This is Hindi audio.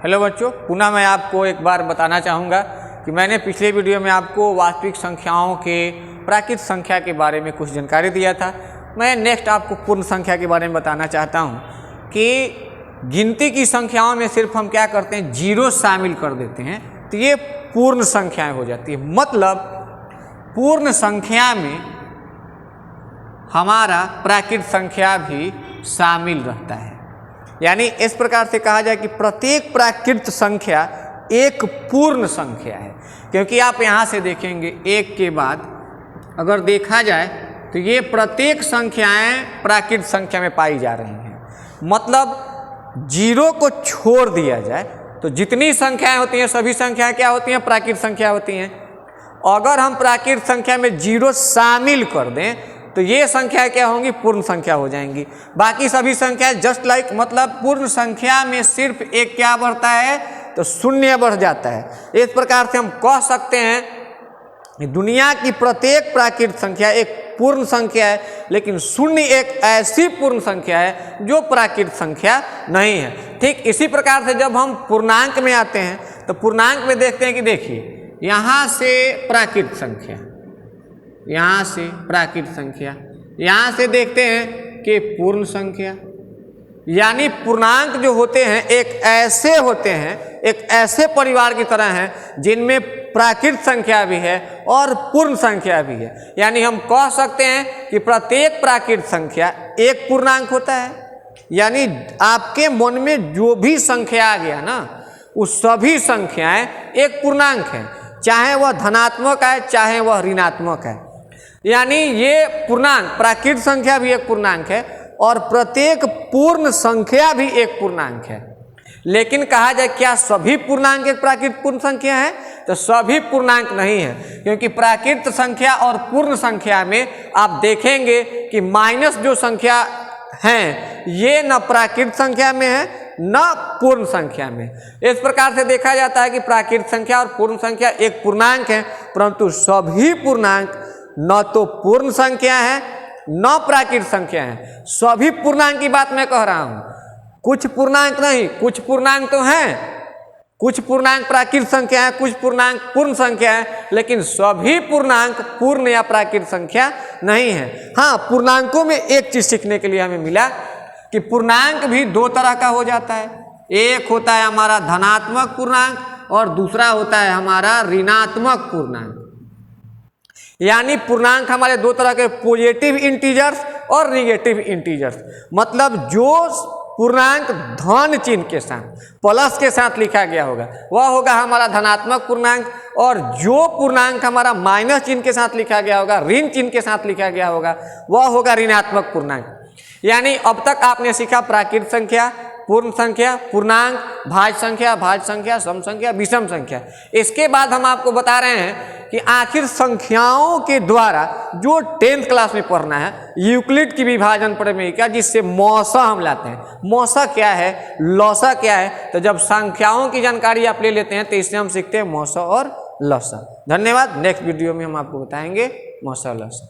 हेलो बच्चों, पुनः मैं आपको एक बार बताना चाहूँगा कि मैंने पिछले वीडियो में आपको वास्तविक संख्याओं के प्राकृत संख्या के बारे में कुछ जानकारी दिया था। मैं नेक्स्ट आपको पूर्ण संख्या के बारे में बताना चाहता हूँ कि गिनती की संख्याओं में सिर्फ हम क्या करते हैं, जीरो शामिल कर देते हैं तो ये पूर्ण संख्याएं हो जाती है। मतलब पूर्ण संख्या में हमारा प्राकृत संख्या भी शामिल रहता है। यानी इस प्रकार से कहा जाए कि प्रत्येक प्राकृत संख्या एक पूर्ण संख्या है, क्योंकि आप यहाँ से देखेंगे एक के बाद अगर देखा जाए तो ये प्रत्येक संख्याएं प्राकृत संख्या में पाई जा रही हैं। मतलब जीरो को छोड़ दिया जाए तो जितनी संख्याएं होती हैं सभी संख्याएं क्या होती हैं, प्राकृत संख्या होती हैं। अगर हम प्राकृत संख्या में जीरो शामिल कर दें तो ये संख्या क्या होंगी, पूर्ण संख्या हो जाएंगी। बाकी सभी संख्याएं जस्ट लाइक, मतलब पूर्ण संख्या में सिर्फ एक क्या बढ़ता है तो शून्य बढ़ जाता है। इस प्रकार से हम कह सकते हैं कि दुनिया की प्रत्येक प्राकृत संख्या एक पूर्ण संख्या है, लेकिन शून्य एक ऐसी पूर्ण संख्या है जो प्राकृत संख्या नहीं है। ठीक इसी प्रकार से जब हम पूर्णांक में आते हैं तो पूर्णांक में देखते हैं कि देखिए यहाँ से प्राकृत संख्या, यहाँ से प्राकृत संख्या, यहाँ से देखते हैं कि पूर्ण संख्या। यानी पूर्णांक जो होते हैं एक ऐसे होते हैं, एक ऐसे परिवार की तरह हैं जिनमें प्राकृत संख्या भी है और पूर्ण संख्या भी है। यानी हम कह सकते हैं कि प्रत्येक प्राकृत संख्या एक पूर्णांक होता है। यानी आपके मन में जो भी संख्या आ गया ना, उस सभी संख्याएं एक पूर्णांक है, चाहे वह धनात्मक है चाहे वह ऋणात्मक है। यानी ये पूर्णांक, प्राकृत संख्या भी एक पूर्णांक है और प्रत्येक पूर्ण संख्या भी एक पूर्णांक है। लेकिन कहा जाए क्या सभी पूर्णांक एक प्राकृत पूर्ण संख्या है, तो सभी पूर्णांक नहीं है, क्योंकि प्राकृत संख्या और पूर्ण संख्या में आप देखेंगे कि माइनस जो संख्या हैं ये न प्राकृत संख्या में है न पूर्ण संख्या में। इस प्रकार से देखा जाता है कि प्राकृत संख्या और पूर्ण संख्या एक पूर्णांक है, परंतु सभी पूर्णांक न तो पूर्ण संख्या है न प्राकृत संख्या है। सभी पूर्णांक की बात मैं कह रहा हूं, कुछ पूर्णांक नहीं, कुछ पूर्णांक तो हैं, कुछ पूर्णांक प्राकृत संख्या है, कुछ पूर्णांक पूर्ण संख्या है, लेकिन सभी पूर्णांक पूर्ण या प्राकृत संख्या नहीं है। हाँ, पूर्णांकों में एक चीज सीखने के लिए हमें मिला कि पूर्णांक भी दो तरह का हो जाता है। एक होता है हमारा धनात्मक पूर्णांक और दूसरा होता है हमारा ऋणात्मक पूर्णांक। यानी पूर्णांक हमारे दो तरह के, पॉजिटिव इंटीजर्स और निगेटिव इंटीजर्स। मतलब जो पूर्णांक धन चिन्ह के साथ, प्लस के साथ लिखा गया होगा वह होगा हमारा धनात्मक पूर्णांक, और जो पूर्णांक हमारा माइनस चिन्ह के साथ लिखा गया होगा, ऋण चिन्ह के साथ लिखा गया होगा, वह होगा ऋणात्मक पूर्णांक। यानी अब तक आपने सीखा प्राकृत संख्या, पूर्ण संख्या, पूर्णांक, भाज्य संख्या, सम संख्या, विषम संख्या। इसके बाद हम आपको बता रहे हैं कि आखिर संख्याओं के द्वारा जो 10th क्लास में पढ़ना है, यूक्लिड की विभाजन प्रमेय, जिससे मौसा हम लाते हैं। मौसा क्या है, लौसा क्या है, तो जब संख्याओं की जानकारी आप ले लेते हैं तो इससे हम सीखते हैं मौसा और लौसा। धन्यवाद। नेक्स्ट वीडियो में हम आपको बताएंगे मौसा लौसा।